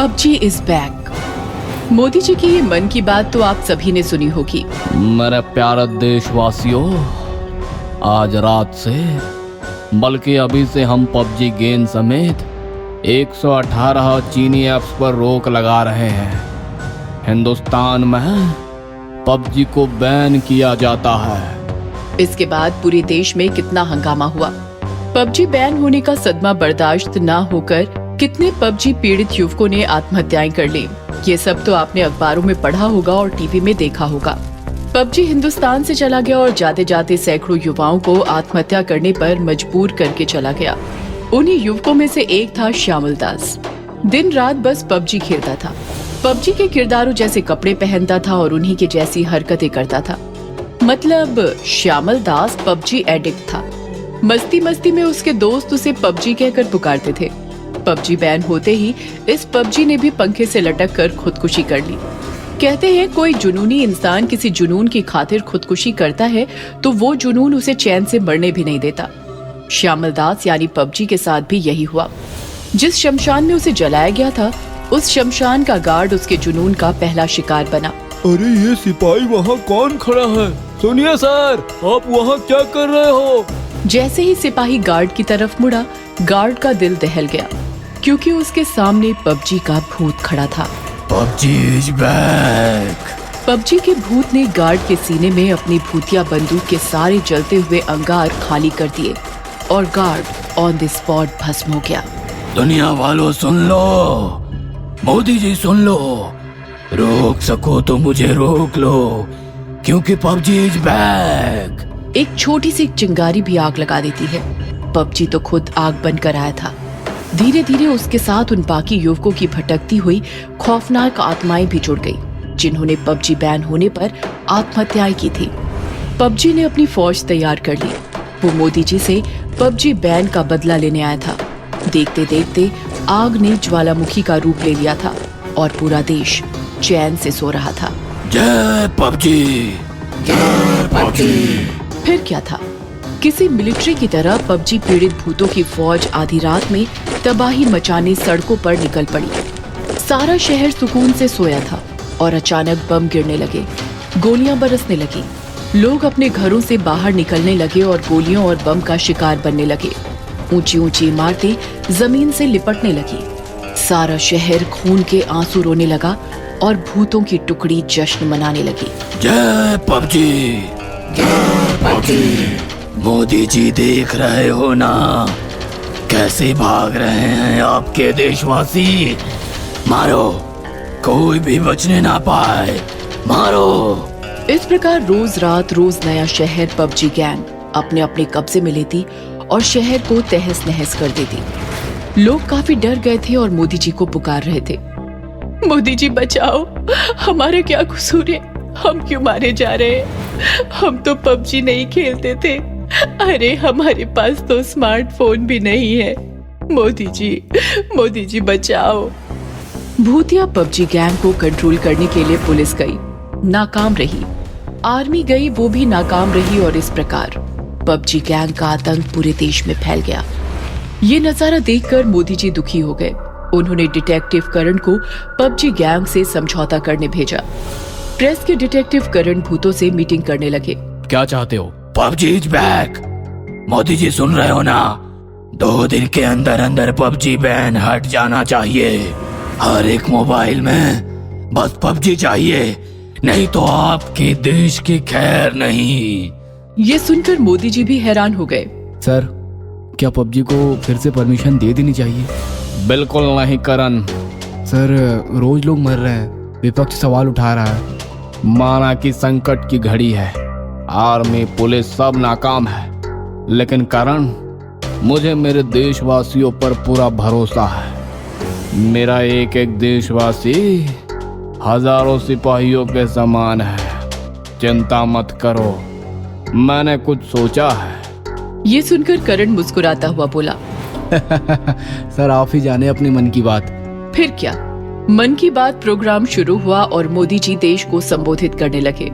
PUBG is back. Modi ji की ये मन की बात तो आप सभी ने सुनी होगी। मेरे प्यारे देशवासियों, आज रात से बल्कि अभी से हम पबजी गेम समेत 118 चीनी ऐप्स पर रोक लगा रहे हैं। हिंदुस्तान में पबजी को बैन किया जाता है। इसके बाद पूरे देश में कितना हंगामा हुआ। पबजी बैन होने का सदमा बर्दाश्त ना होकर कितने पबजी पीड़ित युवकों ने आत्महत्याएं कर ली। ये सब तो आपने अखबारों में पढ़ा होगा और टीवी में देखा होगा। पबजी हिंदुस्तान से चला गया और जाते जाते सैकड़ों युवाओं को आत्महत्या करने पर मजबूर करके चला गया। उन्हीं युवकों में से एक था श्यामल दास। दिन रात बस पबजी खेलता था, पबजी के किरदारों जैसे कपड़े पहनता था और उन्हीं के जैसी हरकतें करता था। मतलब श्यामल दास पबजी एडिक्ट था। मस्ती मस्ती में उसके दोस्त उसे पबजी कहकर पुकारते थे। पबजी बैन होते ही इस पबजी ने भी पंखे से लटक कर खुदकुशी कर ली। कहते हैं कोई जुनूनी इंसान किसी जुनून की खातिर खुदकुशी करता है तो वो जुनून उसे चैन से मरने भी नहीं देता। श्यामल दास यानी पबजी के साथ भी यही हुआ। जिस शमशान में उसे जलाया गया था, उस शमशान का गार्ड उसके जुनून का पहला शिकार बना। अरे ये सिपाही वहाँ कौन खड़ा है? सुनिए सर, आप वहाँ क्या कर रहे हो? जैसे ही सिपाही गार्ड की तरफ मुड़ा, गार्ड का दिल दहल गया क्योंकि उसके सामने पबजी का भूत खड़ा था। PUBG is back. पबजी के भूत ने गार्ड के सीने में अपनी भूतिया बंदूक के सारे जलते हुए अंगार खाली कर दिए और गार्ड ऑन द स्पॉट भस्म हो गया। दुनिया वालों सुन लो, मोदी जी सुन लो, रोक सको तो मुझे रोक लो क्योंकि पबजी इज बैक। एक छोटी सी चिंगारी भी आग लगा देती है। पबजी तो खुद आग बनकर आया था। धीरे धीरे उसके साथ उन बाकी युवकों की भटकती हुई खौफनाक आत्माएं भी जुड़ गई जिन्होंने पबजी बैन होने पर आत्महत्याएं की थी। पबजी ने अपनी फौज तैयार कर ली। वो मोदी जी से पबजी बैन का बदला लेने आया था। देखते देखते आग ने ज्वालामुखी का रूप ले लिया था और पूरा देश चैन से सो रहा था। जय पबजी, जय पबजी। फिर क्या था, किसी मिलिट्री की तरह पबजी पीड़ित भूतों की फौज आधी रात में तबाही मचाने सड़कों पर निकल पड़ी। सारा शहर सुकून से सोया था और अचानक बम गिरने लगे, गोलियां बरसने लगी। लोग अपने घरों से बाहर निकलने लगे और गोलियों और बम का शिकार बनने लगे। ऊंची ऊंची इमारतें जमीन से लिपटने लगी। सारा शहर खून के आंसू रोने लगा और भूतों की टुकड़ी जश्न मनाने लगी। जय पबजी, जय पबजी। मोदी जी देख रहे हो ना कैसे भाग रहे हैं आपके देशवासी। मारो, कोई भी बचने ना पाए, मारो। इस प्रकार रोज रात रोज नया शहर पबजी गैंग अपने अपने कब्जे में लेती और शहर को तहस नहस कर देती। लोग काफी डर गए थे और मोदी जी को पुकार रहे थे, मोदी जी बचाओ, हमारा क्या कसूर है, हम क्यों मारे जा रहे हैं? हम तो पबजी नहीं खेलते थे। अरे हमारे पास तो स्मार्टफोन भी नहीं है। मोदी जी बचाओ। भूतिया पबजी गैंग को कंट्रोल करने के लिए पुलिस गई, नाकाम रही। आर्मी गई, वो भी नाकाम रही और इस प्रकार पबजी गैंग का आतंक पूरे देश में फैल गया। ये नजारा देखकर मोदी जी दुखी हो गए। उन्होंने डिटेक्टिव करण को पबजी गैंग से समझौता करने भेजा। प्रेस के डिटेक्टिव करण भूतों से मीटिंग करने लगे। क्या चाहते हो? PUBG is back. Modi ji सुन रहे हो ना? 2 दिन के अंदर अंदर पबजी बैन हट जाना चाहिए। हर एक मोबाइल में बस पबजी चाहिए, नहीं तो आपके देश की खैर नहीं। ये सुनकर मोदी जी भी हैरान हो गए। सर, क्या पबजी को फिर से परमिशन दे देनी चाहिए? बिल्कुल नहीं करण। सर, रोज लोग मर रहे हैं, विपक्ष सवाल उठा रहा है। माना कि संकट की घड़ी है, आर्मी पुलिस सब नाकाम है, लेकिन करण, मुझे मेरे देशवासियों पर पूरा भरोसा है। मेरा एक एक देशवासी हजारों सिपाहियों के समान है। चिंता मत करो, मैंने कुछ सोचा है। ये सुनकर करण मुस्कुराता हुआ बोला, सर आप ही जाने अपनी मन की बात। फिर क्या, मन की बात प्रोग्राम शुरू हुआ और मोदी जी देश को संबोधित करने लगे।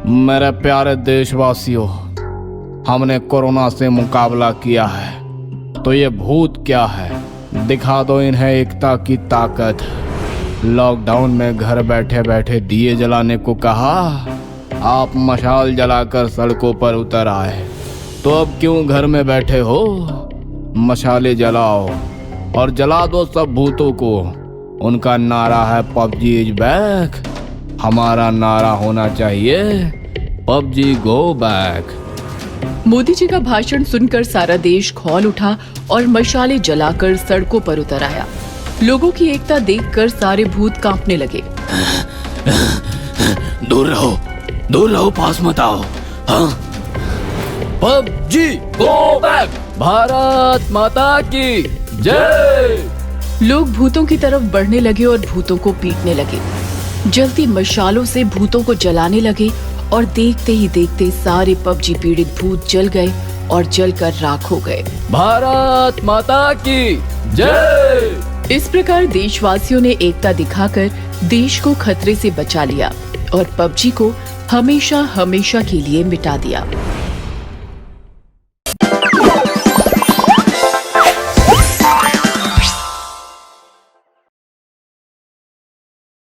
मेरे प्यारे देशवासियों, हमने कोरोना से मुकाबला किया है, तो ये भूत क्या है? दिखा दो इन्हें एकता की ताकत। लॉकडाउन में घर बैठे बैठे दिए जलाने को कहा, आप मशाल जलाकर सड़कों पर उतर आए। तो अब क्यों घर में बैठे हो? मशाले जलाओ और जला दो सब भूतों को। उनका नारा है पबजी इज बैक, हमारा नारा होना चाहिए पबजी गो बैक। मोदी जी का भाषण सुनकर सारा देश खौल उठा और मशाले जलाकर सड़कों पर उतर आया। लोगों की एकता देखकर सारे भूत कांपने लगे। दूर रहो, पास मत आओ। हाँ? पबजी गो बैक, भारत माता की जय। लोग भूतों की तरफ बढ़ने लगे और भूतों को पीटने लगे। जलती मशालों से भूतों को जलाने लगे और देखते ही देखते सारे पबजी पीड़ित भूत जल गए और जलकर राख हो गए। भारत माता की जय। इस प्रकार देशवासियों ने एकता दिखाकर देश को खतरे से बचा लिया और पबजी को हमेशा हमेशा के लिए मिटा दिया।